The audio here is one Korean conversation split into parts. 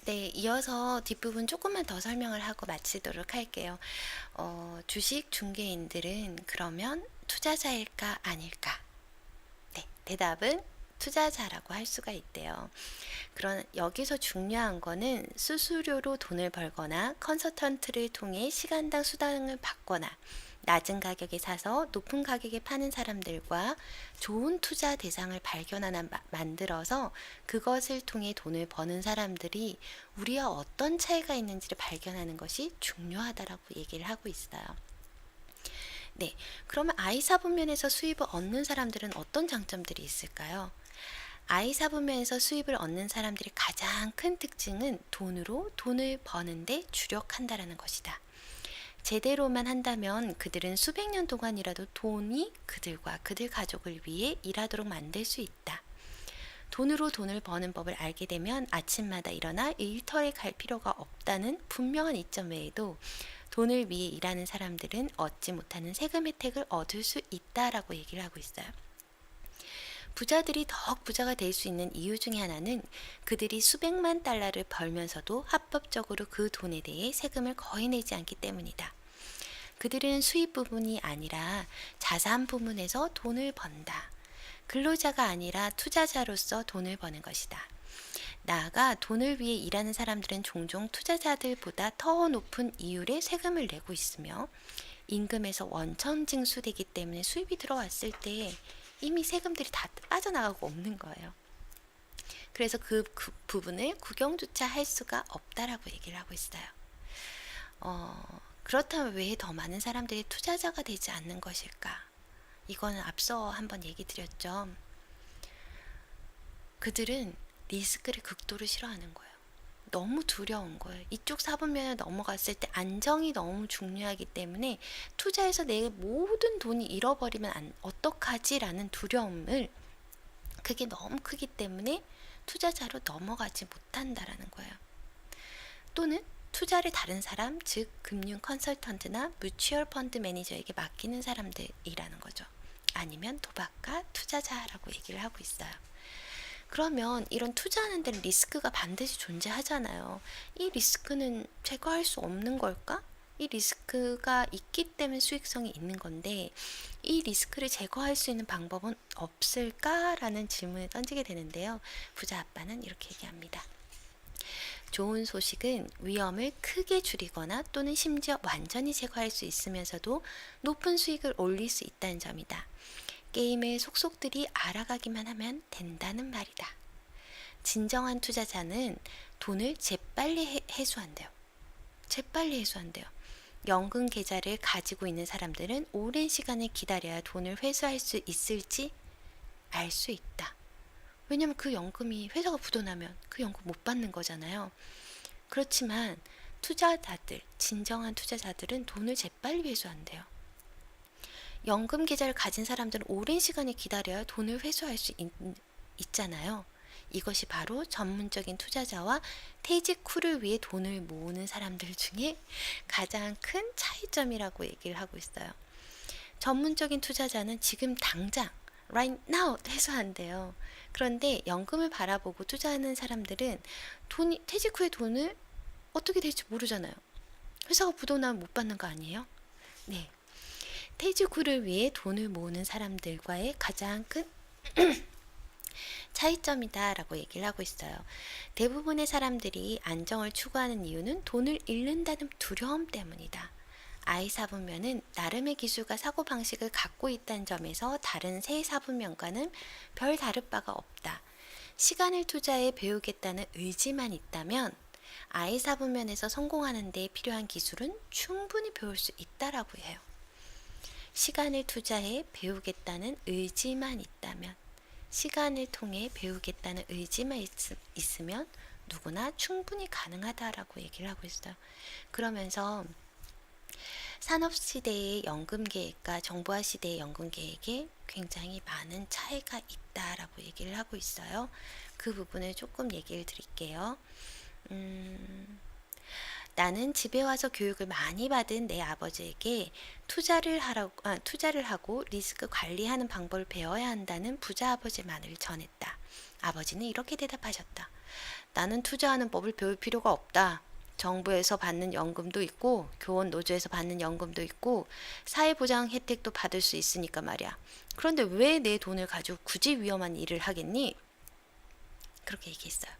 네, 이어서 뒷부분 조금만 더 설명을 하고 마치도록 할게요. 주식 중개인들은 그러면 투자자일까 아닐까? 네, 대답은 투자자라고 할 수가 있대요. 그런 여기서 중요한 거는 수수료로 돈을 벌거나 컨설턴트를 통해 시간당 수당을 받거나 낮은 가격에 사서 높은 가격에 파는 사람들과 좋은 투자 대상을 발견하나 만들어서 그것을 통해 돈을 버는 사람들이 우리와 어떤 차이가 있는지를 발견하는 것이 중요하다라고 얘기를 하고 있어요. 네, 그러면 아이사분면에서 수입을 얻는 사람들은 어떤 장점들이 있을까요? 아이사분면에서 수입을 얻는 사람들의 가장 큰 특징은 돈으로 돈을 버는데 주력한다라는 것이다. 제대로만 한다면 그들은 수백 년 동안이라도 돈이 그들과 그들 가족을 위해 일하도록 만들 수 있다. 돈으로 돈을 버는 법을 알게 되면 아침마다 일어나 일터에 갈 필요가 없다는 분명한 이점 외에도 돈을 위해 일하는 사람들은 얻지 못하는 세금 혜택을 얻을 수 있다라고 얘기를 하고 있어요. 부자들이 더욱 부자가 될 수 있는 이유 중에 하나는 그들이 수백만 달러를 벌면서도 합법적으로 그 돈에 대해 세금을 거의 내지 않기 때문이다. 그들은 수입 부분이 아니라 자산 부분에서 돈을 번다. 근로자가 아니라 투자자로서 돈을 버는 것이다. 나아가 돈을 위해 일하는 사람들은 종종 투자자들보다 더 높은 이율의 세금을 내고 있으며 임금에서 원천 징수되기 때문에 수입이 들어왔을 때 이미 세금들이 다 빠져나가고 없는 거예요. 그래서 그 부분을 구경조차 할 수가 없다라고 얘기를 하고 있어요. 그렇다면 왜 더 많은 사람들이 투자자가 되지 않는 것일까? 이거는 앞서 한번 얘기 드렸죠. 그들은 리스크를 극도로 싫어하는 거예요. 너무 두려운 거예요. 이쪽 사분면에 넘어갔을 때 안정이 너무 중요하기 때문에 투자해서 내 모든 돈이 잃어버리면 어떡하지라는 두려움을 그게 너무 크기 때문에 투자자로 넘어가지 못한다라는 거예요. 또는 투자를 다른 사람, 즉 금융 컨설턴트나 뮤추얼 펀드 매니저에게 맡기는 사람들이라는 거죠. 아니면 도박가 투자자라고 얘기를 하고 있어요. 그러면 이런 투자하는 데는 리스크가 반드시 존재하잖아요. 이 리스크는 제거할 수 없는 걸까? 이 리스크가 있기 때문에 수익성이 있는 건데 이 리스크를 제거할 수 있는 방법은 없을까라는 질문을 던지게 되는데요. 부자 아빠는 이렇게 얘기합니다. 좋은 소식은 위험을 크게 줄이거나 또는 심지어 완전히 제거할 수 있으면서도 높은 수익을 올릴 수 있다는 점이다. 게임을 속속들이 알아가기만 하면 된다는 말이다. 진정한 투자자는 돈을 재빨리 회수한대요. 재빨리 회수한대요. 연금 계좌를 가지고 있는 사람들은 오랜 시간을 기다려야 돈을 회수할 수 있을지 알 수 있다. 왜냐면 그 연금이 회사가 부도나면 그 연금 못 받는 거잖아요. 그렇지만 투자자들, 진정한 투자자들은 돈을 재빨리 회수한대요. 연금 계좌를 가진 사람들은 오랜 시간을 기다려야 돈을 회수할 수 있잖아요. 이것이 바로 전문적인 투자자와 퇴직 후를 위해 돈을 모으는 사람들 중에 가장 큰 차이점이라고 얘기를 하고 있어요. 전문적인 투자자는 지금 당장 right now 회수한대요. 그런데 연금을 바라보고 투자하는 사람들은 퇴직 후에 돈을 어떻게 될지 모르잖아요. 회사가 부도나면 못 받는 거 아니에요? 네. 퇴직 후를 위해 돈을 모으는 사람들과의 가장 큰 차이점이다라고 얘기를 하고 있어요. 대부분의 사람들이 안정을 추구하는 이유는 돈을 잃는다는 두려움 때문이다. 아이사분면은 나름의 기술과 사고방식을 갖고 있다는 점에서 다른 새 사분면과는 별 다를 바가 없다. 시간을 투자해 배우겠다는 의지만 있다면 아이사분면에서 성공하는 데 필요한 기술은 충분히 배울 수 있다라고 해요. 시간을 투자해 배우겠다는 의지만 있다면, 시간을 통해 배우겠다는 의지만 있으면 누구나 충분히 가능하다라고 얘기를 하고 있어요. 그러면서 산업시대의 연금계획과 정보화 시대의 연금계획에 굉장히 많은 차이가 있다라고 얘기를 하고 있어요. 그 부분을 조금 얘기를 드릴게요. 나는 집에 와서 교육을 많이 받은 내 아버지에게 투자를 하고 리스크 관리하는 방법을 배워야 한다는 부자 아버지의 말을 전했다. 아버지는 이렇게 대답하셨다. 나는 투자하는 법을 배울 필요가 없다. 정부에서 받는 연금도 있고 교원 노조에서 받는 연금도 있고 사회보장 혜택도 받을 수 있으니까 말이야. 그런데 왜 내 돈을 가지고 굳이 위험한 일을 하겠니? 그렇게 얘기했어요.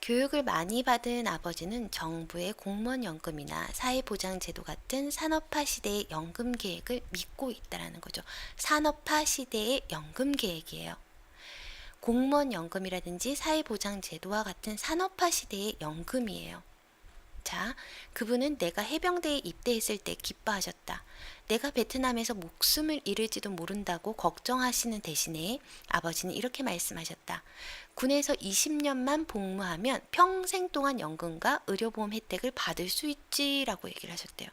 교육을 많이 받은 아버지는 정부의 공무원 연금이나 사회보장제도 같은 산업화 시대의 연금 계획을 믿고 있다라는 거죠. 산업화 시대의 연금 계획이에요. 공무원 연금이라든지 사회보장제도와 같은 산업화 시대의 연금이에요. 자, 그분은 내가 해병대에 입대했을 때 기뻐하셨다. 내가 베트남에서 목숨을 잃을지도 모른다고 걱정하시는 대신에 아버지는 이렇게 말씀하셨다. 군에서 20년만 복무하면 평생 동안 연금과 의료보험 혜택을 받을 수 있지라고 얘기를 하셨대요.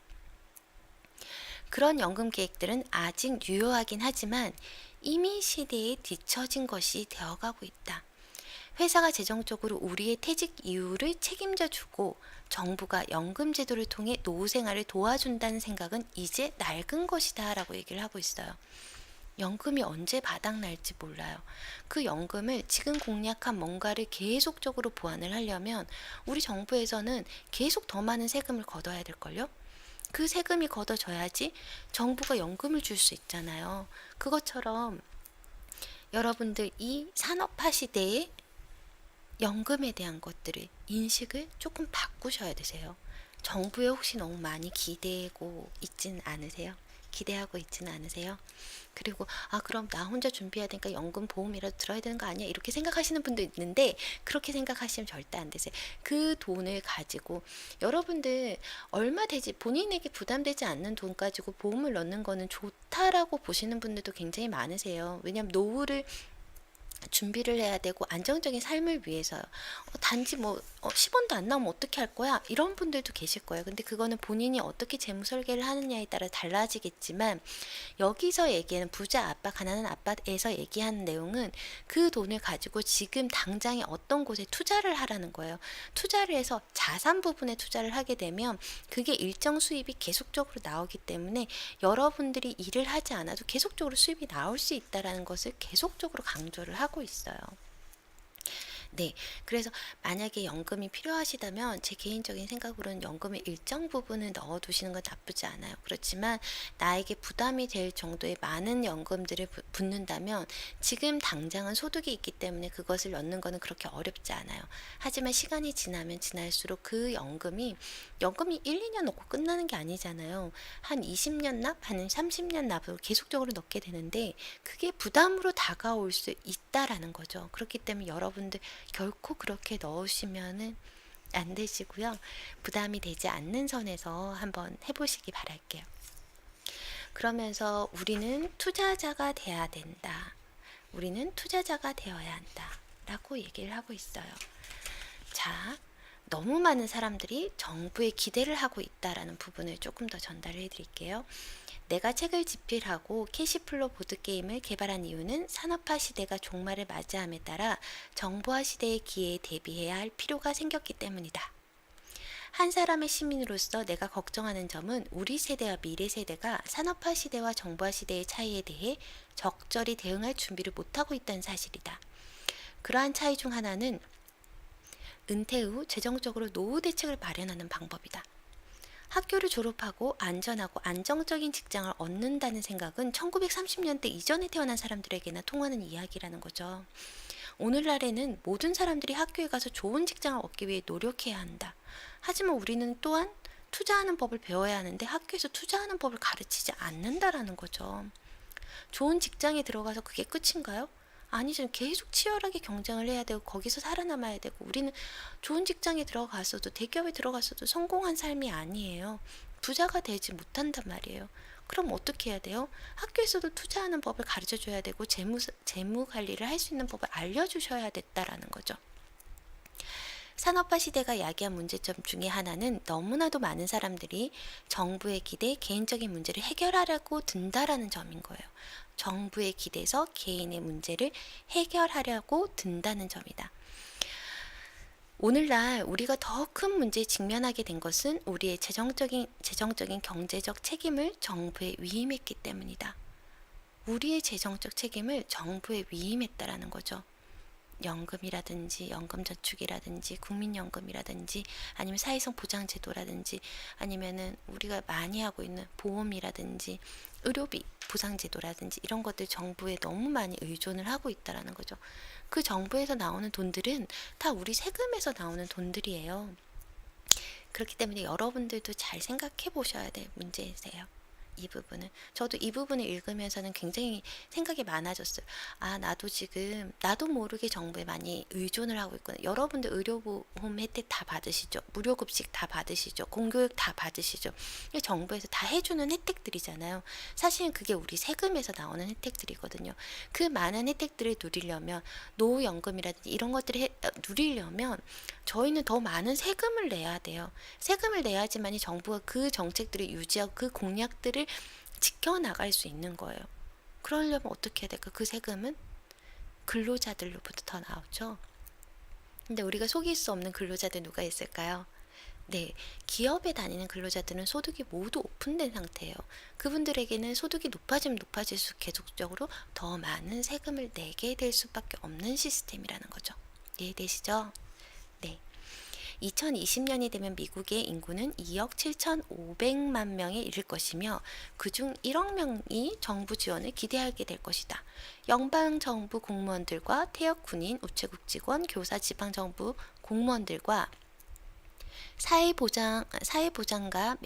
그런 연금 계획들은 아직 유효하긴 하지만 이미 시대에 뒤처진 것이 되어가고 있다. 회사가 재정적으로 우리의 퇴직 이유를 책임져 주고 정부가 연금 제도를 통해 노후 생활을 도와준다는 생각은 이제 낡은 것이다 라고 얘기를 하고 있어요. 연금이 언제 바닥날지 몰라요. 그 연금을 지금 공약한 뭔가를 계속적으로 보완을 하려면 우리 정부에서는 계속 더 많은 세금을 걷어야 될걸요? 그 세금이 걷어져야지 정부가 연금을 줄 수 있잖아요. 그것처럼 여러분들 이 산업화 시대에 연금에 대한 것들을 인식을 조금 바꾸셔야 되세요. 정부에 혹시 너무 많이 기대고 있진 않으세요? 기대하고 있지는 않으세요? 그리고 그럼 나 혼자 준비해야 되니까 연금 보험이라도 들어야 되는 거 아니야? 이렇게 생각하시는 분도 있는데 그렇게 생각하시면 절대 안 되세요. 그 돈을 가지고 여러분들 얼마 되지 본인에게 부담되지 않는 돈 가지고 보험을 넣는 거는 좋다라고 보시는 분들도 굉장히 많으세요. 왜냐하면 노후를 준비를 해야 되고 안정적인 삶을 위해서요. 단지 10원도 안 나오면 어떻게 할 거야? 이런 분들도 계실 거예요. 근데 그거는 본인이 어떻게 재무 설계를 하느냐에 따라 달라지겠지만 여기서 얘기하는 부자 아빠, 가난한 아빠에서 얘기하는 내용은 그 돈을 가지고 지금 당장에 어떤 곳에 투자를 하라는 거예요. 투자를 해서 자산 부분에 투자를 하게 되면 그게 일정 수입이 계속적으로 나오기 때문에 여러분들이 일을 하지 않아도 계속적으로 수입이 나올 수 있다는 것을 계속적으로 강조를 하고 있어요. 네, 그래서 만약에 연금이 필요하시다면 제 개인적인 생각으로는 연금의 일정 부분을 넣어두시는 건 나쁘지 않아요. 그렇지만 나에게 부담이 될 정도의 많은 연금들을 붓는다면 지금 당장은 소득이 있기 때문에 그것을 넣는 거는 그렇게 어렵지 않아요. 하지만 시간이 지나면 지날수록 그 연금이 1, 2년 넣고 끝나는 게 아니잖아요. 한 20년 납, 한 30년 납으로 계속적으로 넣게 되는데 그게 부담으로 다가올 수 있다라는 거죠. 그렇기 때문에 여러분들 결코 그렇게 넣으시면은 안 되시고요. 부담이 되지 않는 선에서 한번 해보시기 바랄게요. 그러면서 우리는 투자자가 돼야 된다. 우리는 투자자가 되어야 한다. 라고 얘기를 하고 있어요. 자, 너무 많은 사람들이 정부에 기대를 하고 있다라는 부분을 조금 더 전달해 드릴게요. 내가 책을 집필하고 캐시플로 보드게임을 개발한 이유는 산업화 시대가 종말을 맞이함에 따라 정보화 시대의 기회에 대비해야 할 필요가 생겼기 때문이다. 한 사람의 시민으로서 내가 걱정하는 점은 우리 세대와 미래 세대가 산업화 시대와 정보화 시대의 차이에 대해 적절히 대응할 준비를 못하고 있다는 사실이다. 그러한 차이 중 하나는 은퇴 후 재정적으로 노후 대책을 마련하는 방법이다. 학교를 졸업하고 안전하고 안정적인 직장을 얻는다는 생각은 1930년대 이전에 태어난 사람들에게나 통하는 이야기라는 거죠. 오늘날에는 모든 사람들이 학교에 가서 좋은 직장을 얻기 위해 노력해야 한다. 하지만 우리는 또한 투자하는 법을 배워야 하는데 학교에서 투자하는 법을 가르치지 않는다라는 거죠. 좋은 직장에 들어가서 그게 끝인가요? 아니죠. 계속 치열하게 경쟁을 해야 되고 거기서 살아남아야 되고 우리는 좋은 직장에 들어갔어도 대기업에 들어갔어도 성공한 삶이 아니에요. 부자가 되지 못한단 말이에요. 그럼 어떻게 해야 돼요? 학교에서도 투자하는 법을 가르쳐 줘야 되고 재무 관리를 할 수 있는 법을 알려주셔야 됐다라는 거죠. 산업화 시대가 야기한 문제점 중에 하나는 너무나도 많은 사람들이 정부의 기대, 개인적인 문제를 해결하려고 든다라는 점인 거예요. 정부에 기대서 개인의 문제를 해결하려고 든다는 점이다. 오늘날 우리가 더 큰 문제에 직면하게 된 것은 우리의 재정적인 경제적 책임을 정부에 위임했기 때문이다. 우리의 재정적 책임을 정부에 위임했다라는 거죠. 연금이라든지 연금저축이라든지 국민연금이라든지 아니면 사회성 보장제도라든지 아니면은 우리가 많이 하고 있는 보험이라든지 의료비 보상제도라든지 이런 것들 정부에 너무 많이 의존을 하고 있다라는 거죠. 그 정부에서 나오는 돈들은 다 우리 세금에서 나오는 돈들이에요. 그렇기 때문에 여러분들도 잘 생각해 보셔야 될 문제이세요. 이 부분은 저도 이 부분을 읽으면서는 굉장히 생각이 많아졌어요. 아, 나도 지금 나도 모르게 정부에 많이 의존을 하고 있구나. 여러분들 의료보험 혜택 다 받으시죠? 무료급식 다 받으시죠? 공교육 다 받으시죠? 이게 정부에서 다 해주는 혜택들이잖아요. 사실은 그게 우리 세금에서 나오는 혜택들이거든요. 그 많은 혜택들을 누리려면 노후연금이라든지 이런 것들을 누리려면 저희는 더 많은 세금을 내야 돼요. 세금을 내야지만이 정부가 그 정책들을 유지하고 그 공약들을 지켜나갈 수 있는 거예요. 그러려면 어떻게 해야 될까? 그 세금은 근로자들로부터 더 나오죠. 근데 우리가 속일 수 없는 근로자들 누가 있을까요? 네, 기업에 다니는 근로자들은 소득이 모두 오픈된 상태예요. 그분들에게는 소득이 높아지면 높아질수록 계속적으로 더 많은 세금을 내게 될 수밖에 없는 시스템이라는 거죠. 이해되시죠? 네. 2020년이 되면 미국의 인구는 2억 7,500만 명에 이를 것이며 그중 1억 명이 정부 지원을 기대하게 될 것이다. 연방정부 공무원들과 퇴역 군인, 우체국 직원, 교사, 지방정부 공무원들과 사회보장과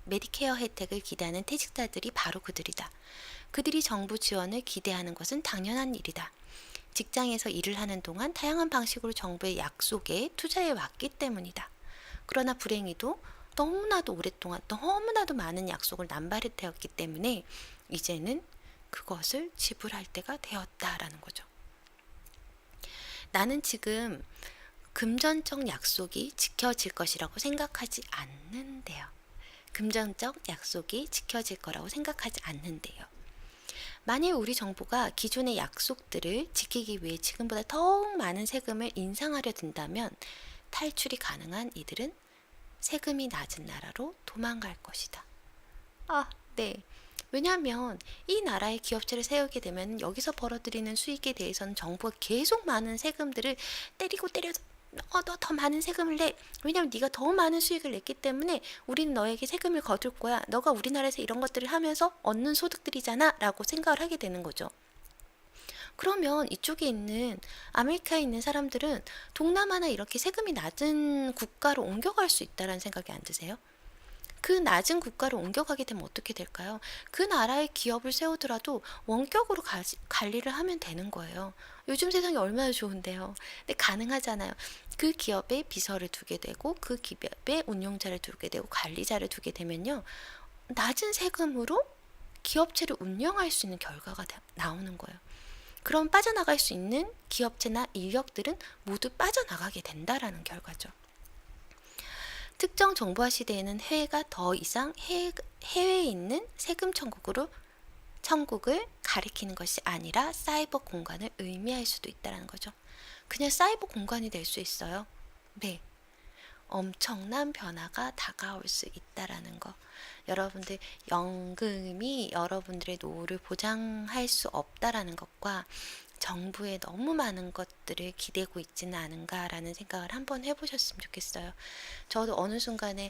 메디케어 혜택을 기대하는 퇴직자들이 바로 그들이다. 그들이 정부 지원을 기대하는 것은 당연한 일이다. 직장에서 일을 하는 동안 다양한 방식으로 정부의 약속에 투자해 왔기 때문이다. 그러나 불행히도 너무나도 오랫동안 너무나도 많은 약속을 남발했되었기 때문에 이제는 그것을 지불할 때가 되었다라는 거죠. 나는 지금 금전적 약속이 지켜질 것이라고 생각하지 않는데요. 금전적 약속이 지켜질 거라고 생각하지 않는데요. 만일 우리 정부가 기존의 약속들을 지키기 위해 지금보다 더욱 많은 세금을 인상하려 든다면 탈출이 가능한 이들은 세금이 낮은 나라로 도망갈 것이다. 아, 네. 왜냐하면 이 나라의 기업체를 세우게 되면 여기서 벌어들이는 수익에 대해서는 정부가 계속 많은 세금들을 때려서 너 더 많은 세금을 내. 왜냐면 네가 더 많은 수익을 냈기 때문에 우리는 너에게 세금을 거둘 거야. 너가 우리나라에서 이런 것들을 하면서 얻는 소득들이잖아 라고 생각을 하게 되는 거죠. 그러면 이쪽에 있는 아메리카에 있는 사람들은 동남아나 이렇게 세금이 낮은 국가로 옮겨갈 수 있다는 생각이 안 드세요? 그 낮은 국가로 옮겨가게 되면 어떻게 될까요? 그 나라의 기업을 세우더라도 원격으로 관리를 하면 되는 거예요. 요즘 세상이 얼마나 좋은데요. 근데 가능하잖아요. 그 기업에 비서를 두게 되고 그 기업에 운용자를 두게 되고 관리자를 두게 되면요. 낮은 세금으로 기업체를 운영할 수 있는 결과가 나오는 거예요. 그럼 빠져나갈 수 있는 기업체나 인력들은 모두 빠져나가게 된다라는 결과죠. 특정 정보화 시대에는 해외가 더 이상 해외에 있는 세금 천국을 가리키는 것이 아니라 사이버 공간을 의미할 수도 있다는 거죠. 그냥 사이버 공간이 될 수 있어요. 네. 엄청난 변화가 다가올 수 있다라는 거. 여러분들 연금이 여러분들의 노후를 보장할 수 없다라는 것과 정부에 너무 많은 것들을 기대고 있지는 않은가라는 생각을 한번 해보셨으면 좋겠어요. 저도 어느 순간에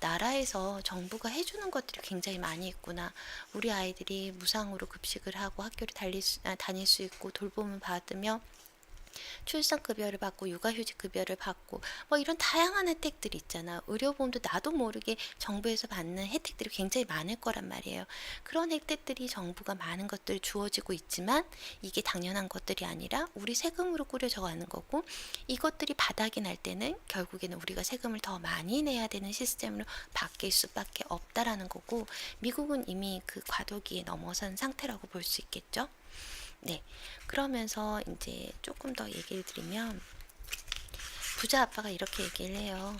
나라에서 정부가 해주는 것들이 굉장히 많이 있구나. 우리 아이들이 무상으로 급식을 하고 학교를 다닐 수 있고 돌봄을 받으며 출산급여를 받고 육아휴직급여를 받고 뭐 이런 다양한 혜택들이 있잖아. 의료보험도 나도 모르게 정부에서 받는 혜택들이 굉장히 많을 거란 말이에요. 그런 혜택들이 정부가 많은 것들 주어지고 있지만 이게 당연한 것들이 아니라 우리 세금으로 꾸려져 가는 거고 이것들이 바닥이 날 때는 결국에는 우리가 세금을 더 많이 내야 되는 시스템으로 바뀔 수밖에 없다라는 거고 미국은 이미 그 과도기에 넘어선 상태라고 볼 수 있겠죠. 네, 그러면서 이제 조금 더 얘기를 드리면 부자 아빠가 이렇게 얘기를 해요.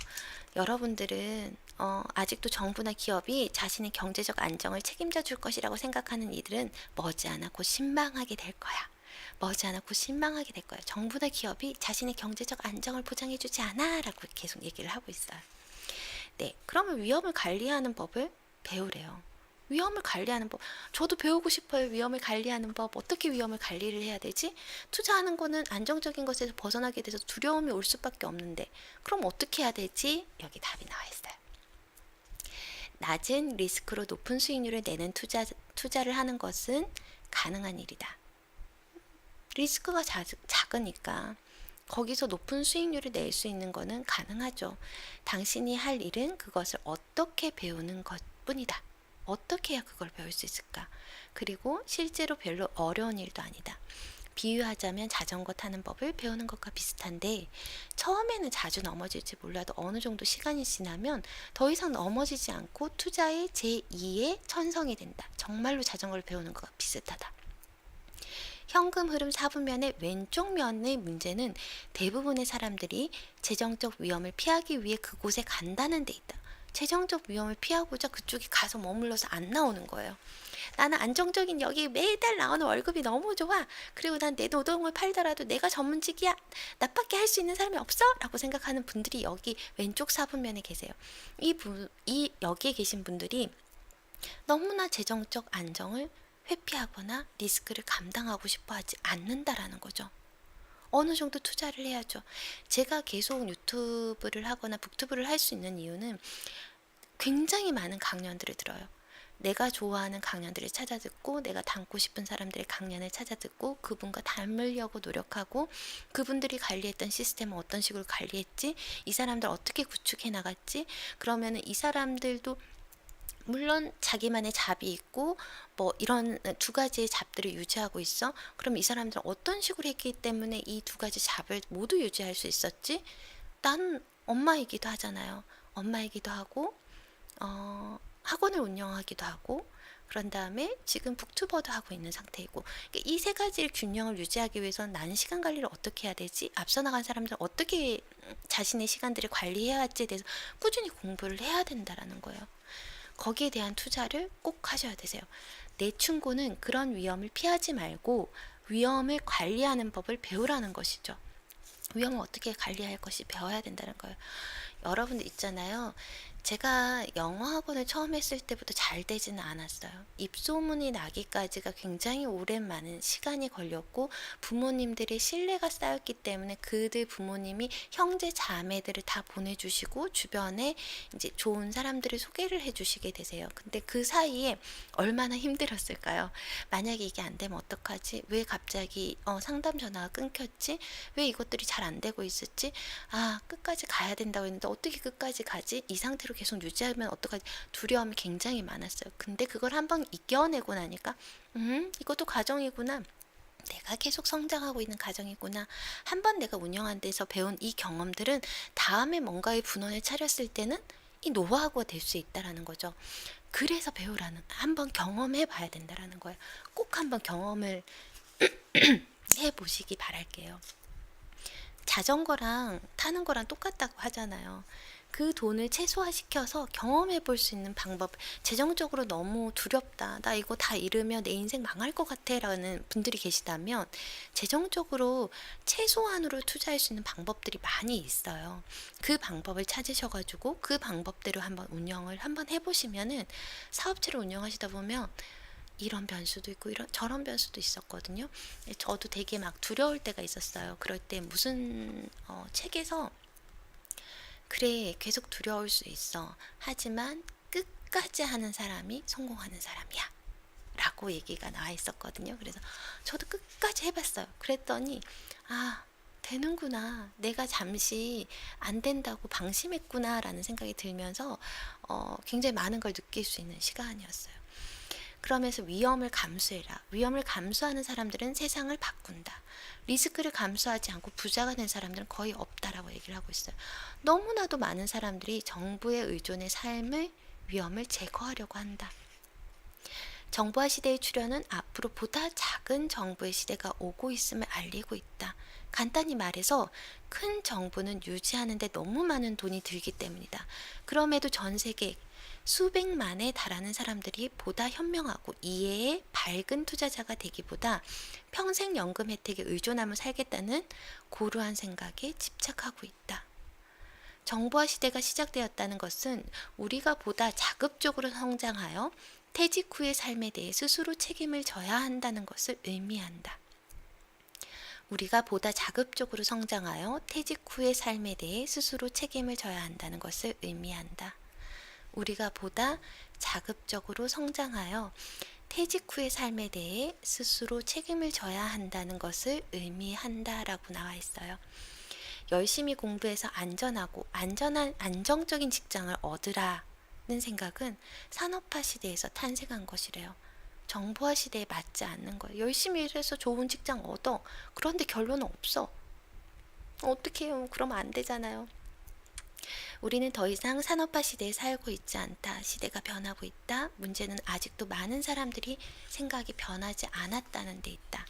여러분들은 아직도 정부나 기업이 자신의 경제적 안정을 책임져 줄 것이라고 생각하는 이들은 머지않아 곧 신망하게 될 거야. 머지않아 곧 신망하게 될 거야. 정부나 기업이 자신의 경제적 안정을 보장해 주지 않아 라고 계속 얘기를 하고 있어요. 네, 그러면 위험을 관리하는 법을 배우래요. 위험을 관리하는 법. 저도 배우고 싶어요. 위험을 관리하는 법. 어떻게 위험을 관리를 해야 되지? 투자하는 거는 안정적인 것에서 벗어나게 돼서 두려움이 올 수밖에 없는데 그럼 어떻게 해야 되지? 여기 답이 나와 있어요. 낮은 리스크로 높은 수익률을 내는 투자를 하는 것은 가능한 일이다. 리스크가 작으니까 거기서 높은 수익률을 낼 수 있는 거는 가능하죠. 당신이 할 일은 그것을 어떻게 배우는 것뿐이다. 어떻게 해야 그걸 배울 수 있을까? 그리고 실제로 별로 어려운 일도 아니다. 비유하자면 자전거 타는 법을 배우는 것과 비슷한데 처음에는 자주 넘어질지 몰라도 어느 정도 시간이 지나면 더 이상 넘어지지 않고 투자의 제2의 천성이 된다. 정말로 자전거를 배우는 것과 비슷하다. 현금 흐름 4분면의 왼쪽 면의 문제는 대부분의 사람들이 재정적 위험을 피하기 위해 그곳에 간다는 데 있다. 재정적 위험을 피하고자 그쪽에 가서 머물러서 안 나오는 거예요. 나는 안정적인 여기 매달 나오는 월급이 너무 좋아. 그리고 난 내 노동을 팔더라도 내가 전문직이야. 나밖에 할 수 있는 사람이 없어? 라고 생각하는 분들이 여기 왼쪽 4분면에 계세요. 여기에 계신 분들이 너무나 재정적 안정을 회피하거나 리스크를 감당하고 싶어 하지 않는다라는 거죠. 어느 정도 투자를 해야죠. 제가 계속 유튜브를 하거나 북튜브를 할 수 있는 이유는 굉장히 많은 강연들을 들어요. 내가 좋아하는 강연들을 찾아 듣고 내가 닮고 싶은 사람들의 강연을 찾아 듣고 그분과 닮으려고 노력하고 그분들이 관리했던 시스템을 어떤 식으로 관리했지, 이 사람들 어떻게 구축해 나갔지, 그러면 이 사람들도 물론 자기만의 잡이 있고 뭐 이런 두 가지의 잡들을 유지하고 있어. 그럼 이 사람들은 어떤 식으로 했기 때문에 이 두 가지 잡을 모두 유지할 수 있었지? 난 엄마이기도 하잖아요. 엄마이기도 하고 학원을 운영하기도 하고 그런 다음에 지금 북튜버도 하고 있는 상태이고 이 세 가지의 균형을 유지하기 위해서는 나는 시간 관리를 어떻게 해야 되지? 앞서 나간 사람들은 어떻게 자신의 시간들을 관리해야 할지에 대해서 꾸준히 공부를 해야 된다라는 거예요. 거기에 대한 투자를 꼭 하셔야 되세요. 내 충고는 그런 위험을 피하지 말고 위험을 관리하는 법을 배우라는 것이죠. 위험을 어떻게 관리할 것이 배워야 된다는 거예요. 여러분들 있잖아요. 제가 영어 학원을 처음 했을 때부터 잘 되지는 않았어요. 입소문이 나기까지가 굉장히 오랜 많은 시간이 걸렸고 부모님들의 신뢰가 쌓였기 때문에 그들 부모님이 형제 자매들을 다 보내주시고 주변에 이제 좋은 사람들을 소개를 해주시게 되세요. 근데 그 사이에 얼마나 힘들었을까요? 만약에 이게 안 되면 어떡하지? 왜 갑자기 상담 전화가 끊겼지? 왜 이것들이 잘 안 되고 있었지? 아, 끝까지 가야 된다고 했는데 어떻게 끝까지 가지? 이 상태로 계속 유지하면 어떡하지? 두려움이 굉장히 많았어요. 근데 그걸 한번 이겨내고 나니까 이것도 과정이구나. 내가 계속 성장하고 있는 과정이구나. 한번 내가 운영한 데서 배운 이 경험들은 다음에 뭔가의 분원을 차렸을 때는 이 노하우가 될 수 있다라는 거죠. 그래서 배우라는, 한번 경험해 봐야 된다라는 거예요. 꼭 한번 경험을 해보시기 바랄게요. 자전거랑 타는 거랑 똑같다고 하잖아요. 그 돈을 최소화시켜서 경험해 볼 수 있는 방법. 재정적으로 너무 두렵다. 나 이거 다 잃으면 내 인생 망할 것 같아. 라는 분들이 계시다면 재정적으로 최소한으로 투자할 수 있는 방법들이 많이 있어요. 그 방법을 찾으셔가지고 그 방법대로 한번 운영을 한번 해보시면은 사업체를 운영하시다 보면 이런 변수도 있고 저런 변수도 있었거든요. 저도 되게 막 두려울 때가 있었어요. 그럴 때 무슨 책에서 그래, 계속 두려울 수 있어. 하지만 끝까지 하는 사람이 성공하는 사람이야. 라고 얘기가 나와 있었거든요. 그래서 저도 끝까지 해봤어요. 그랬더니 되는구나. 내가 잠시 안 된다고 방심했구나 라는 생각이 들면서 굉장히 많은 걸 느낄 수 있는 시간이었어요. 그러면서 위험을 감수해라. 위험을 감수하는 사람들은 세상을 바꾼다. 리스크를 감수하지 않고 부자가 된 사람들은 거의 없다라고 얘기를 하고 있어요. 너무나도 많은 사람들이 정부의 의존의 삶의 위험을 제거하려고 한다. 정부화 시대의 출현은 앞으로 보다 작은 정부의 시대가 오고 있음을 알리고 있다. 간단히 말해서 큰 정부는 유지하는 데 너무 많은 돈이 들기 때문이다. 그럼에도 전 세계 수백만에 달하는 사람들이 보다 현명하고 이해의 밝은 투자자가 되기보다 평생 연금 혜택에 의존하며 살겠다는 고루한 생각에 집착하고 있다. 정보화 시대가 시작되었다는 것은 우리가 보다 자급적으로 성장하여 퇴직 후의 삶에 대해 스스로 책임을 져야 한다는 것을 의미한다. 우리가 보다 자급적으로 성장하여 퇴직 후의 삶에 대해 스스로 책임을 져야 한다는 것을 의미한다. 우리가 보다 자급적으로 성장하여 퇴직 후의 삶에 대해 스스로 책임을 져야 한다는 것을 의미한다라고 나와 있어요. 열심히 공부해서 안정적인 직장을 얻으라는 생각은 산업화 시대에서 탄생한 것이래요. 정보화 시대에 맞지 않는 거예요. 열심히 일해서 좋은 직장 얻어. 그런데 결론은 없어. 어떻게 해요? 그러면 안 되잖아요. 우리는 더 이상 산업화 시대에 살고 있지 않다. 시대가 변하고 있다. 문제는 아직도 많은 사람들이 생각이 변하지 않았다는 데 있다.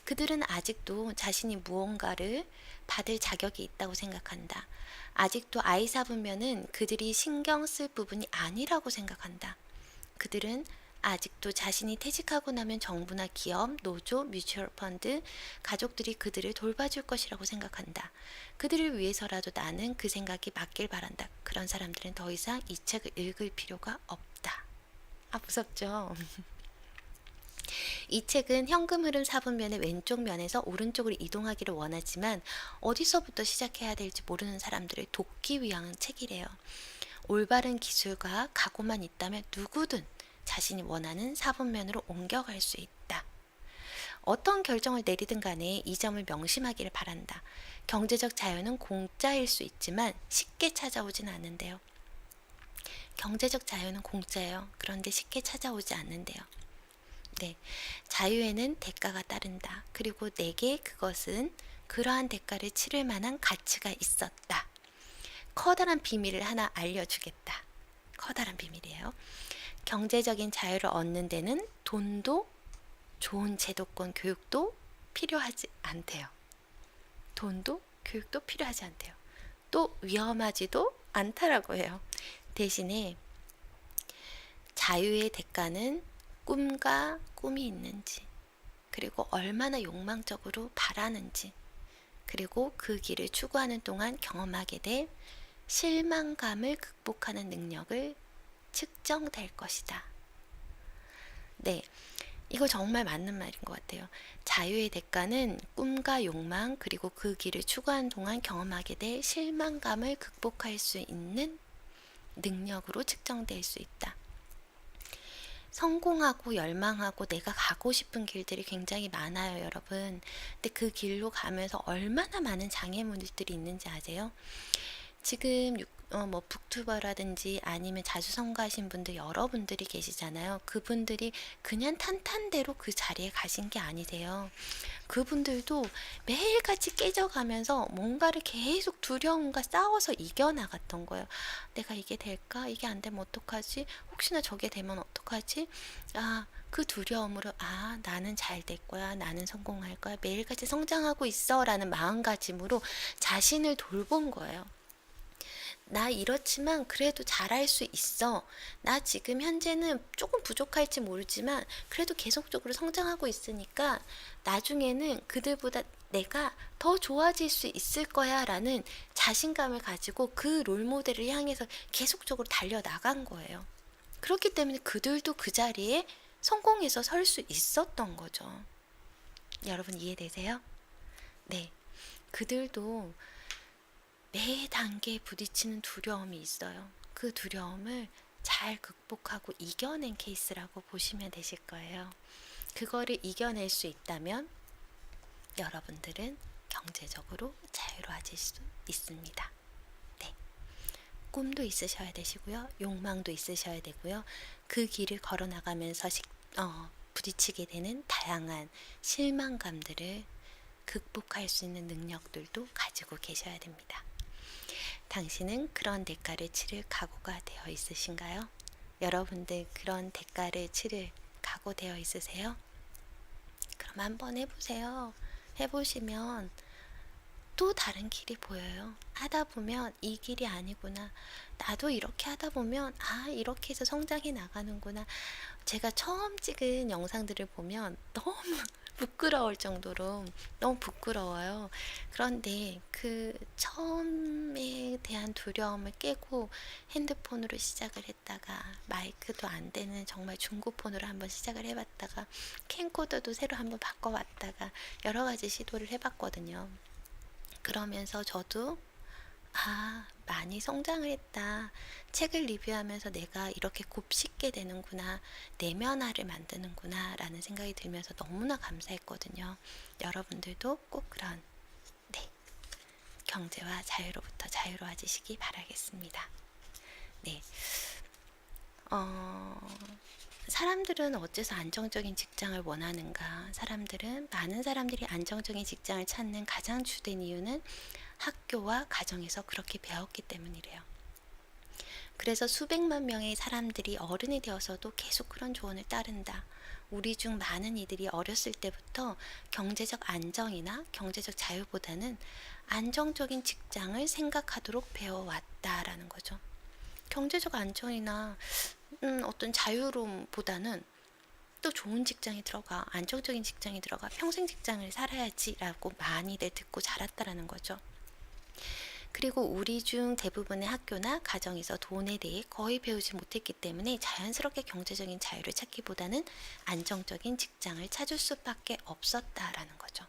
그들은 아직도 자신이 무언가를 받을 자격이 있다고 생각한다. 아직도 아이 sab으면은 그들이 신경 쓸 부분이 아니라고 생각한다. 그들은 아직도 자신이 퇴직하고 나면 정부나 기업, 노조, 뮤추얼 펀드, 가족들이 그들을 돌봐줄 것이라고 생각한다. 그들을 위해서라도 나는 그 생각이 맞길 바란다. 그런 사람들은 더 이상 이 책을 읽을 필요가 없다. 무섭죠? 이 책은 현금 흐름 4분면의 왼쪽 면에서 오른쪽으로 이동하기를 원하지만 어디서부터 시작해야 될지 모르는 사람들을 돕기 위한 책이래요. 올바른 기술과 각오만 있다면 누구든 자신이 원하는 4분면으로 옮겨갈 수 있다. 어떤 결정을 내리든 간에 이 점을 명심하기를 바란다. 경제적 자유는 공짜일 수 있지만 쉽게 찾아오진 않는데요. 경제적 자유는 공짜예요. 그런데 쉽게 찾아오지 않는데요. 네, 자유에는 대가가 따른다. 그리고 내게 그것은 그러한 대가를 치를 만한 가치가 있었다. 커다란 비밀을 하나 알려주겠다. 커다란 비밀이에요. 경제적인 자유를 얻는 데는 돈도 좋은 제도권 교육도 필요하지 않대요. 돈도 교육도 필요하지 않대요. 또 위험하지도 않다라고 해요. 대신에 자유의 대가는 꿈과 꿈이 있는지, 그리고 얼마나 욕망적으로 바라는지, 그리고 그 길을 추구하는 동안 경험하게 될 실망감을 극복하는 능력을 측정될 것이다. 네, 이거 정말 맞는 말인 것 같아요. 자유의 대가는 꿈과 욕망, 그리고 그 길을 추구하는 동안 경험하게 될 실망감을 극복할 수 있는 능력으로 측정될 수 있다. 성공하고 열망하고 내가 가고 싶은 길들이 굉장히 많아요, 여러분. 근데 그 길로 가면서 얼마나 많은 장애물들이 있는지 아세요? 지금 북튜버라든지 아니면 자주 성가하신 분들 여러분들이 계시잖아요. 그분들이 그냥 탄탄대로 그 자리에 가신 게 아니세요. 그분들도 매일같이 깨져가면서 뭔가를 계속 두려움과 싸워서 이겨나갔던 거예요. 내가 이게 될까? 이게 안 되면 어떡하지? 혹시나 저게 되면 어떡하지? 그 두려움으로 나는 잘 될 거야. 나는 성공할 거야. 매일같이 성장하고 있어. 라는 마음가짐으로 자신을 돌본 거예요. 나 이렇지만 그래도 잘할 수 있어. 나 지금 현재는 조금 부족할지 모르지만 그래도 계속적으로 성장하고 있으니까 나중에는 그들보다 내가 더 좋아질 수 있을 거야 라는 자신감을 가지고 그 롤모델을 향해서 계속적으로 달려나간 거예요. 그렇기 때문에 그들도 그 자리에 성공해서 설 수 있었던 거죠. 여러분 이해되세요? 네. 그들도 매 단계에 부딪히는 두려움이 있어요. 그 두려움을 잘 극복하고 이겨낸 케이스라고 보시면 되실 거예요. 그거를 이겨낼 수 있다면 여러분들은 경제적으로 자유로워질 수 있습니다. 네. 꿈도 있으셔야 되시고요. 욕망도 있으셔야 되고요. 그 길을 걸어나가면서 부딪히게 되는 다양한 실망감들을 극복할 수 있는 능력들도 가지고 계셔야 됩니다. 당신은 그런 대가를 치를 각오가 되어 있으신가요? 여러분들 그런 대가를 치를 각오 되어 있으세요? 그럼 한번 해보세요. 해보시면 또 다른 길이 보여요. 하다 보면 이 길이 아니구나. 나도 이렇게 하다 보면 이렇게 해서 성장해 나가는구나. 제가 처음 찍은 영상들을 보면 너무 부끄러울 정도로 너무 부끄러워요. 그런데 그 처음에 대한 두려움을 깨고 핸드폰으로 시작을 했다가 마이크도 안 되는 정말 중고폰으로 한번 시작을 해봤다가 캠코더도 새로 한번 바꿔봤다가 여러 가지 시도를 해봤거든요. 그러면서 저도 많이 성장을 했다. 책을 리뷰하면서 내가 이렇게 곱씹게 되는구나. 내면화를 만드는구나. 라는 생각이 들면서 너무나 감사했거든요. 여러분들도 꼭 그런, 네, 경제와 자유로부터 자유로워지시기 바라겠습니다. 네. 사람들은 어째서 안정적인 직장을 원하는가? 많은 사람들이 안정적인 직장을 찾는 가장 주된 이유는 학교와 가정에서 그렇게 배웠기 때문이래요. 그래서 수백만 명의 사람들이 어른이 되어서도 계속 그런 조언을 따른다. 우리 중 많은 이들이 어렸을 때부터 경제적 안정이나 경제적 자유보다는 안정적인 직장을 생각하도록 배워왔다라는 거죠. 경제적 안정이나 어떤 자유로움보다는 또 좋은 직장에 들어가, 안정적인 직장에 들어가 평생 직장을 살아야지라고 많이들 듣고 자랐다라는 거죠. 그리고 우리 중 대부분의 학교나 가정에서 돈에 대해 거의 배우지 못했기 때문에 자연스럽게 경제적인 자유를 찾기보다는 안정적인 직장을 찾을 수밖에 없었다라는 거죠.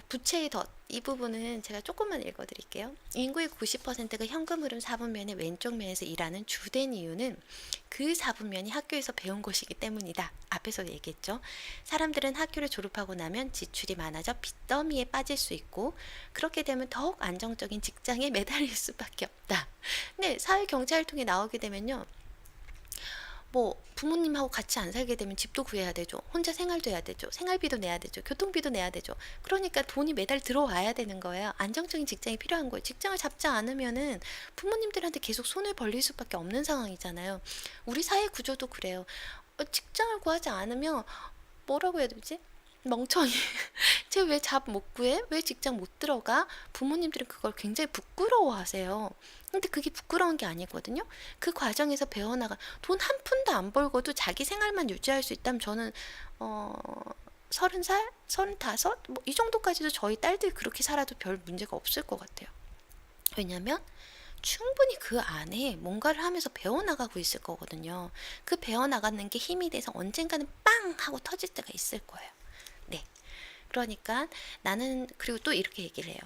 부채의 덫, 이 부분은 제가 조금만 읽어드릴게요. 인구의 90%가 현금 흐름 4분면의 왼쪽 면에서 일하는 주된 이유는 그 4분면이 학교에서 배운 것이기 때문이다. 앞에서 얘기했죠. 사람들은 학교를 졸업하고 나면 지출이 많아져 빚더미에 빠질 수 있고 그렇게 되면 더욱 안정적인 직장에 매달릴 수밖에 없다. 근데 사회경제활동에 나오게 되면요. 부모님하고 같이 안 살게 되면 집도 구해야 되죠. 혼자 생활도 해야 되죠. 생활비도 내야 되죠. 교통비도 내야 되죠. 그러니까 돈이 매달 들어와야 되는 거예요. 안정적인 직장이 필요한 거예요. 직장을 잡지 않으면은 부모님들한테 계속 손을 벌릴 수밖에 없는 상황이잖아요. 우리 사회 구조도 그래요. 직장을 구하지 않으면 뭐라고 해야 되지? 멍청이. 쟤 왜 잡 못 구해? 왜 직장 못 들어가? 부모님들은 그걸 굉장히 부끄러워하세요. 근데 그게 부끄러운 게 아니거든요. 그 과정에서 배워나가 돈 한 푼도 안 벌고도 자기 생활만 유지할 수 있다면 저는 30살? 35? 이 정도까지도 저희 딸들이 그렇게 살아도 별 문제가 없을 것 같아요. 왜냐면 충분히 그 안에 뭔가를 하면서 배워나가고 있을 거거든요. 그 배워나가는 게 힘이 돼서 언젠가는 빵! 하고 터질 때가 있을 거예요. 네. 그러니까 그리고 또 이렇게 얘기를 해요.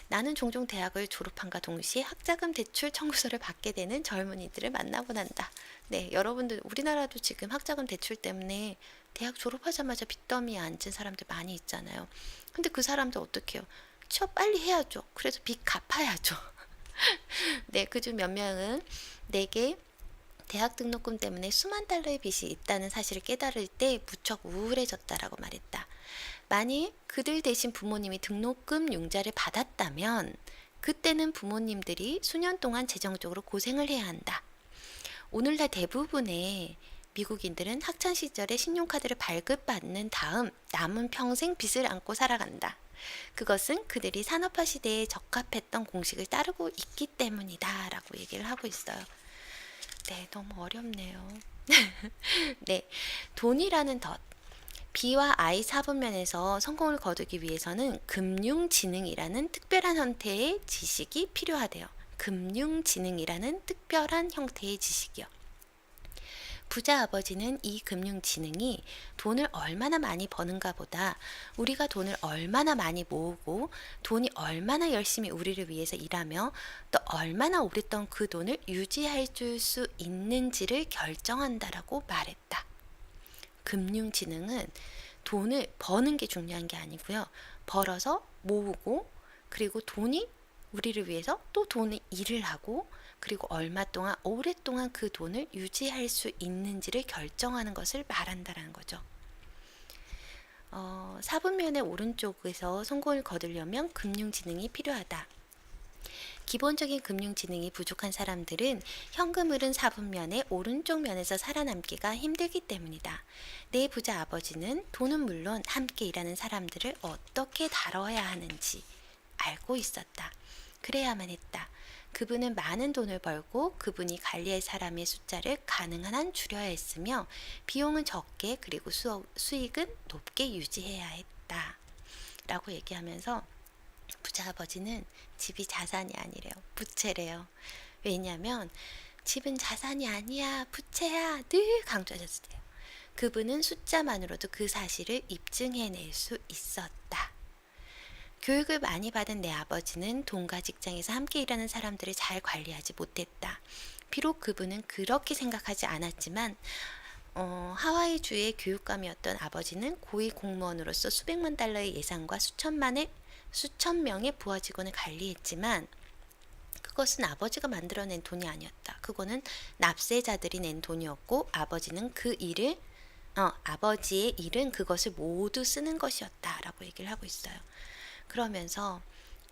나는 종종 대학을 졸업함과 동시에 학자금 대출 청구서를 받게 되는 젊은이들을 만나곤 한다. 네, 여러분들 우리나라도 지금 학자금 대출 때문에 대학 졸업하자마자 빚더미에 앉은 사람들 많이 있잖아요. 근데 그 사람들 어떻게 해요? 취업 빨리 해야죠. 그래서 빚 갚아야죠. 네, 그중 몇 명은 내게 대학 등록금 때문에 수만 달러의 빚이 있다는 사실을 깨달을 때 무척 우울해졌다라고 말했다. 만일 그들 대신 부모님이 등록금 융자를 받았다면 그때는 부모님들이 수년 동안 재정적으로 고생을 해야 한다. 오늘날 대부분의 미국인들은 학창시절에 신용카드를 발급받는 다음 남은 평생 빚을 안고 살아간다. 그것은 그들이 산업화 시대에 적합했던 공식을 따르고 있기 때문이다 라고 얘기를 하고 있어요. 네, 너무 어렵네요. 네, 돈이라는 덫. B와 I 사분면에서 성공을 거두기 위해서는 금융지능이라는 특별한 형태의 지식이 필요하대요. 금융지능이라는 특별한 형태의 지식이요. 부자 아버지는 이 금융지능이 돈을 얼마나 많이 버는가 보다 우리가 돈을 얼마나 많이 모으고 돈이 얼마나 열심히 우리를 위해서 일하며 또 얼마나 오랫동안 그 돈을 유지할 수 있는지를 결정한다라고 말했다. 금융지능은 돈을 버는 게 중요한 게 아니고요. 벌어서 모으고 그리고 돈이 우리를 위해서 또 돈을 일을 하고 그리고 얼마 동안 오랫동안 그 돈을 유지할 수 있는지를 결정하는 것을 말한다라는 거죠. 사분면의 오른쪽에서 성공을 거두려면 금융지능이 필요하다. 기본적인 금융지능이 부족한 사람들은 현금 흐른 4분면의 오른쪽 면에서 살아남기가 힘들기 때문이다. 내 부자 아버지는 돈은 물론 함께 일하는 사람들을 어떻게 다뤄야 하는지 알고 있었다. 그래야만 했다. 그분은 많은 돈을 벌고 그분이 관리할 사람의 숫자를 가능한 한 줄여야 했으며 비용은 적게 그리고 수익은 높게 유지해야 했다. 라고 얘기하면서 부자 아버지는 집이 자산이 아니래요. 부채래요. 왜냐하면 집은 자산이 아니야, 부채야 늘 강조하셨어요. 그분은 숫자만으로도 그 사실을 입증해낼 수 있었다. 교육을 많이 받은 내 아버지는 돈과 직장에서 함께 일하는 사람들을 잘 관리하지 못했다. 비록 그분은 그렇게 생각하지 않았지만 하와이주의 교육감이었던 아버지는 고위 공무원으로서 수백만 달러의 예산과 수천 명의 부하 직원을 관리했지만 그것은 아버지가 만들어낸 돈이 아니었다. 그거는 납세자들이 낸 돈이었고 아버지의 일은 그것을 모두 쓰는 것이었다라고 얘기를 하고 있어요. 그러면서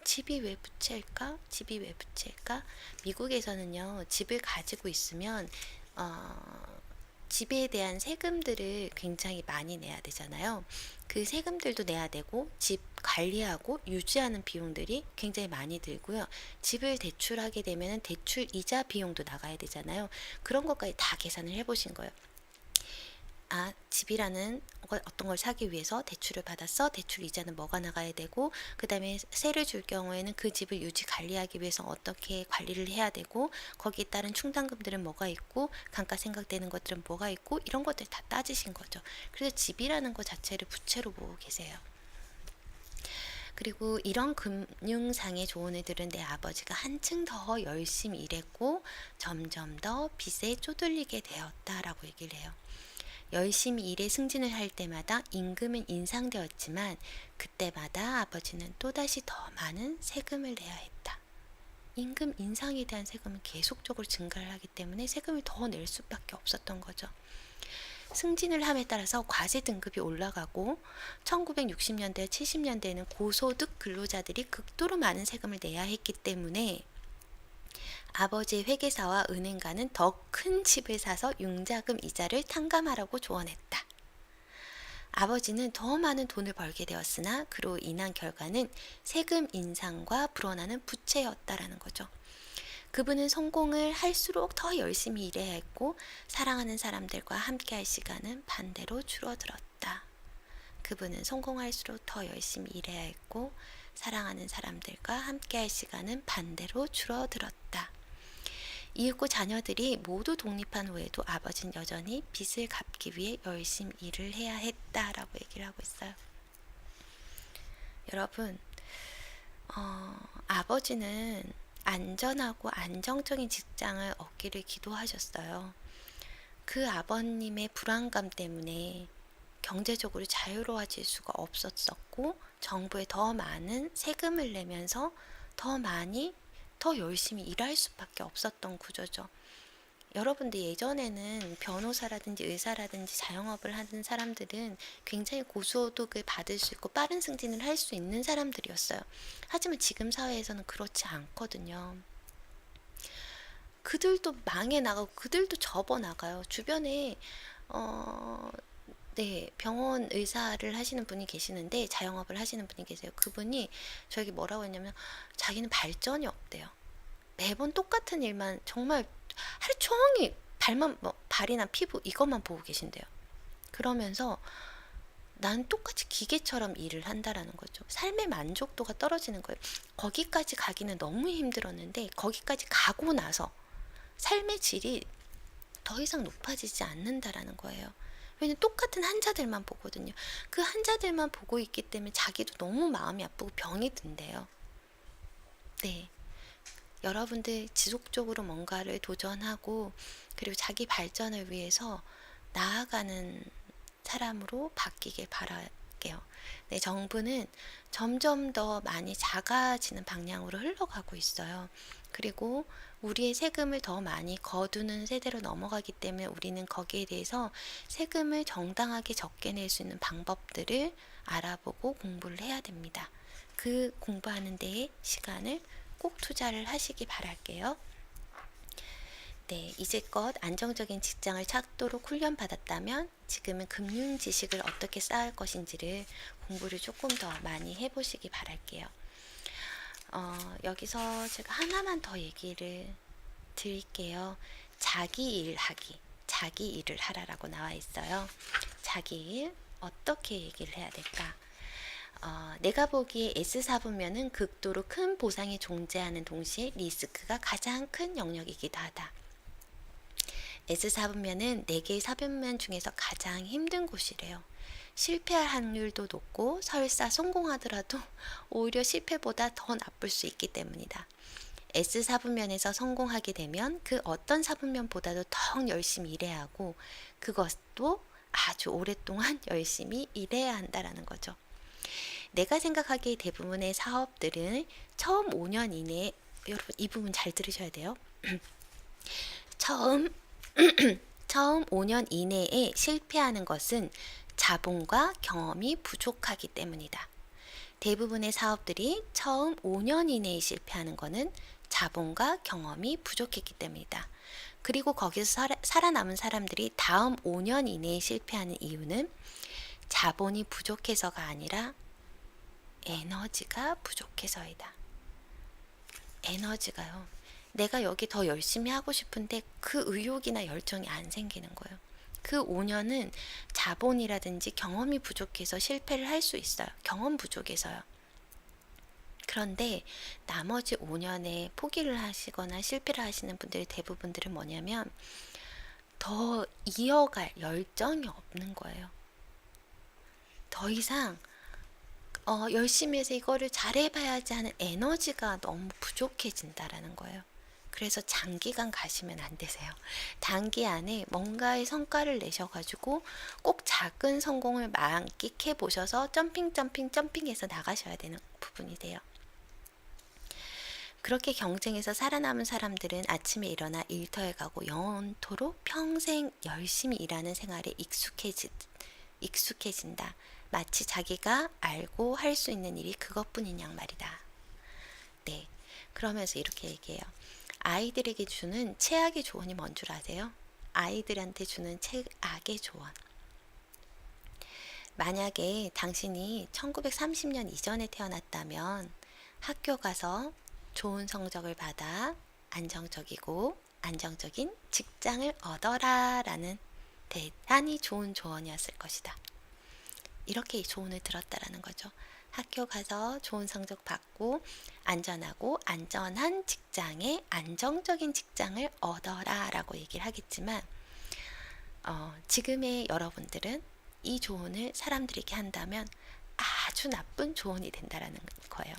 집이 왜 부채일까? 집이 왜 부채일까? 미국에서는요, 집을 가지고 있으면 집에 대한 세금들을 굉장히 많이 내야 되잖아요. 그 세금들도 내야 되고 집 관리하고 유지하는 비용들이 굉장히 많이 들고요. 집을 대출하게 되면 대출 이자 비용도 나가야 되잖아요. 그런 것까지 다 계산을 해보신 거예요. 집이라는 어떤 걸 사기 위해서 대출을 받았어. 대출 이자는 뭐가 나가야 되고, 그 다음에 세를 줄 경우에는 그 집을 유지 관리하기 위해서 어떻게 관리를 해야 되고, 거기에 따른 충당금들은 뭐가 있고, 감가 생각되는 것들은 뭐가 있고, 이런 것들 다 따지신 거죠. 그래서 집이라는 것 자체를 부채로 보고 계세요. 그리고 이런 금융상의 조언을 들은 내 아버지가 한층 더 열심히 일했고 점점 더 빚에 쪼들리게 되었다라고 얘기를 해요. 열심히 일에 승진을 할 때마다 임금은 인상되었지만 그때마다 아버지는 또다시 더 많은 세금을 내야 했다. 임금 인상에 대한 세금은 계속적으로 증가를 하기 때문에 세금을 더 낼 수밖에 없었던 거죠. 승진을 함에 따라서 과세 등급이 올라가고 1960년대, 70년대에는 고소득 근로자들이 극도로 많은 세금을 내야 했기 때문에 아버지의 회계사와 은행가는 더 큰 집을 사서 융자금 이자를 탕감하라고 조언했다. 아버지는 더 많은 돈을 벌게 되었으나 그로 인한 결과는 세금 인상과 불어나는 부채였다라는 거죠. 그분은 성공을 할수록 더 열심히 일해야 했고 사랑하는 사람들과 함께 할 시간은 반대로 줄어들었다. 그분은 성공할수록 더 열심히 일해야 했고 사랑하는 사람들과 함께 할 시간은 반대로 줄어들었다. 이윽고 자녀들이 모두 독립한 후에도 아버지는 여전히 빚을 갚기 위해 열심히 일을 해야 했다라고 얘기를 하고 있어요. 여러분, 아버지는 안전하고 안정적인 직장을 얻기를 기도하셨어요. 그 아버님의 불안감 때문에 경제적으로 자유로워질 수가 없었고 정부에 더 많은 세금을 내면서 더 열심히 일할 수밖에 없었던 구조죠. 여러분들 예전에는 변호사라든지 의사라든지 자영업을 하는 사람들은 굉장히 고소득을 받을 수 있고 빠른 승진을 할 수 있는 사람들이었어요. 하지만 지금 사회에서는 그렇지 않거든요. 그들도 망해 나가고 그들도 접어 나가요. 주변에 병원 의사를 하시는 분이 계시는데 자영업을 하시는 분이 계세요. 그분이 저에게 뭐라고 했냐면 자기는 발전이 없대요. 매번 똑같은 일만 정말 하루 종일 발이나 피부 이것만 보고 계신대요. 그러면서 난 똑같이 기계처럼 일을 한다라는 거죠. 삶의 만족도가 떨어지는 거예요. 거기까지 가기는 너무 힘들었는데 거기까지 가고 나서 삶의 질이 더 이상 높아지지 않는다라는 거예요. 왜냐면 똑같은 환자들만 보거든요. 그 환자들만 보고 있기 때문에 자기도 너무 마음이 아프고 병이 든대요. 네. 여러분들 지속적으로 뭔가를 도전하고 그리고 자기 발전을 위해서 나아가는 사람으로 바뀌길 바랄게요. 네, 정부는 점점 더 많이 작아지는 방향으로 흘러가고 있어요. 그리고 우리의 세금을 더 많이 거두는 세대로 넘어가기 때문에 우리는 거기에 대해서 세금을 정당하게 적게 낼 수 있는 방법들을 알아보고 공부를 해야 됩니다. 그 공부하는 데에 시간을 꼭 투자를 하시기 바랄게요. 네, 이제껏 안정적인 직장을 찾도록 훈련받았다면 지금은 금융 지식을 어떻게 쌓을 것인지를 공부를 조금 더 많이 해보시기 바랄게요. 여기서 제가 하나만 더 얘기를 드릴게요. 자기 일 하기, 자기 일을 하라라고 나와 있어요. 자기 일, 어떻게 얘기를 해야 될까? 내가 보기에 S4분면은 극도로 큰 보상이 존재하는 동시에 리스크가 가장 큰 영역이기도 하다. S4분면은 4개의 사분면 중에서 가장 힘든 곳이래요. 실패할 확률도 높고 설사 성공하더라도 오히려 실패보다 더 나쁠 수 있기 때문이다. S4분면에서 성공하게 되면 그 어떤 사분면보다도 더 열심히 일해야 하고 그것도 아주 오랫동안 열심히 일해야 한다라는 거죠. 내가 생각하기에 대부분의 사업들은 처음 5년 이내에, 여러분 이 부분 잘 들으셔야 돼요. 처음 5년 이내에 실패하는 것은 자본과 경험이 부족하기 때문이다. 대부분의 사업들이 처음 5년 이내에 실패하는 것은 자본과 경험이 부족했기 때문이다. 그리고 거기서 살아남은 사람들이 다음 5년 이내에 실패하는 이유는 자본이 부족해서가 아니라 에너지가 부족해서이다. 에너지가요. 내가 여기 더 열심히 하고 싶은데 그 의욕이나 열정이 안 생기는 거예요. 그 5년은 자본이라든지 경험이 부족해서 실패를 할 수 있어요. 경험 부족해서요. 그런데 나머지 5년에 포기를 하시거나 실패를 하시는 분들이 대부분들은 뭐냐면 더 이어갈 열정이 없는 거예요. 더 이상 열심히 해서 이거를 잘해봐야지 하는 에너지가 너무 부족해진다라는 거예요. 그래서 장기간 가시면 안 되세요. 단기 안에 뭔가의 성과를 내셔가지고 꼭 작은 성공을 만끽해 보셔서 점핑해서 나가셔야 되는 부분이 돼요. 그렇게 경쟁에서 살아남은 사람들은 아침에 일어나 일터에 가고 영원토록 평생 열심히 일하는 생활에 익숙해진다. 마치 자기가 알고 할 수 있는 일이 그것뿐인 양 말이다. 네, 그러면서 이렇게 얘기해요. 아이들에게 주는 최악의 조언이 뭔 줄 아세요? 아이들한테 주는 최악의 조언. 만약에 당신이 1930년 이전에 태어났다면 학교 가서 좋은 성적을 받아 안정적인 직장을 얻어라 라는 대단히 좋은 조언이었을 것이다. 이렇게 조언을 들었다라는 거죠. 학교 가서 좋은 성적 받고 안전하고 안전한 직장에 안정적인 직장을 얻어라 라고 얘기를 하겠지만 지금의 여러분들은 이 조언을 사람들에게 한다면 아주 나쁜 조언이 된다라는 거예요.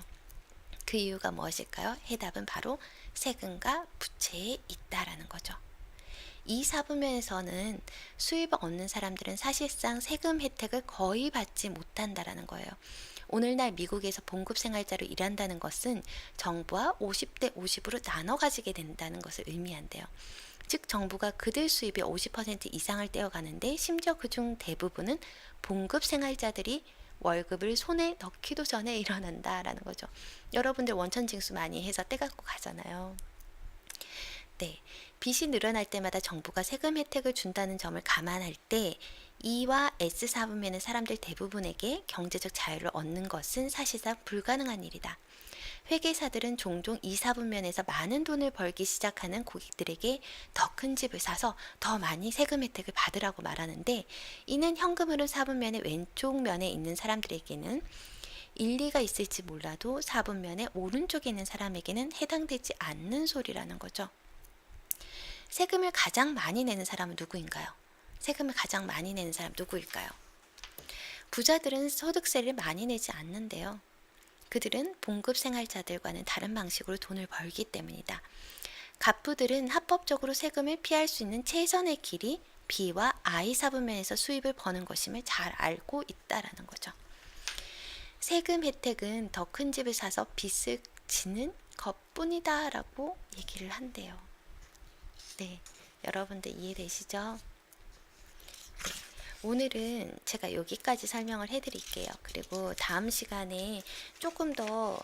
그 이유가 무엇일까요? 해답은 바로 세금과 부채에 있다라는 거죠. 이 사부면에서는 수입을 얻는 사람들은 사실상 세금 혜택을 거의 받지 못한다라는 거예요. 오늘날 미국에서 봉급생활자로 일한다는 것은 정부와 50대 50으로 나눠 가지게 된다는 것을 의미한대요. 즉 정부가 그들 수입의 50% 이상을 떼어가는데 심지어 그중 대부분은 봉급생활자들이 월급을 손에 넣기도 전에 일어난다라는 거죠. 여러분들 원천징수 많이 해서 떼갖고 가잖아요. 네, 빚이 늘어날 때마다 정부가 세금 혜택을 준다는 점을 감안할 때 E와 S 사분면의 사람들 대부분에게 경제적 자유를 얻는 것은 사실상 불가능한 일이다. 회계사들은 종종 이 사분면에서 많은 돈을 벌기 시작하는 고객들에게 더 큰 집을 사서 더 많이 세금 혜택을 받으라고 말하는데 이는 현금으로 사분면의 왼쪽 면에 있는 사람들에게는 일리가 있을지 몰라도 사분면의 오른쪽에 있는 사람에게는 해당되지 않는 소리라는 거죠. 세금을 가장 많이 내는 사람은 누구인가요? 세금을 가장 많이 내는 사람 누구일까요? 부자들은 소득세를 많이 내지 않는데요. 그들은 봉급 생활자들과는 다른 방식으로 돈을 벌기 때문이다. 갑부들은 합법적으로 세금을 피할 수 있는 최선의 길이 B와 I 사분면에서 수입을 버는 것임을 잘 알고 있다라는 거죠. 세금 혜택은 더 큰 집을 사서 빚을 지는 것뿐이다 라고 얘기를 한대요. 네, 여러분들 이해되시죠? 네, 오늘은 제가 여기까지 설명을 해드릴게요. 그리고 다음 시간에 조금 더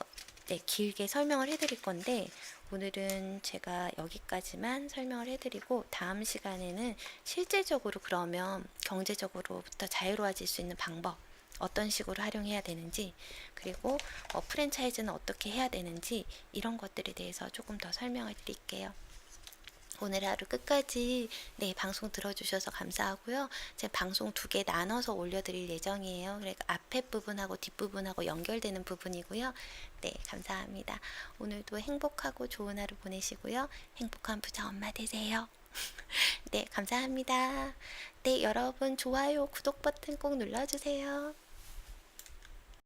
길게 설명을 해드릴 건데 오늘은 제가 여기까지만 설명을 해드리고 다음 시간에는 실제적으로 그러면 경제적으로부터 자유로워질 수 있는 방법 어떤 식으로 활용해야 되는지, 그리고 프랜차이즈는 어떻게 해야 되는지, 이런 것들에 대해서 조금 더 설명을 드릴게요. 오늘 하루 끝까지 방송 들어주셔서 감사하고요. 제가 방송 2개 나눠서 올려드릴 예정이에요. 그러니까 앞에 부분하고 뒷부분하고 연결되는 부분이고요. 네, 감사합니다. 오늘도 행복하고 좋은 하루 보내시고요. 행복한 부자 엄마 되세요. 네, 감사합니다. 네, 여러분 좋아요, 구독 버튼 꼭 눌러주세요.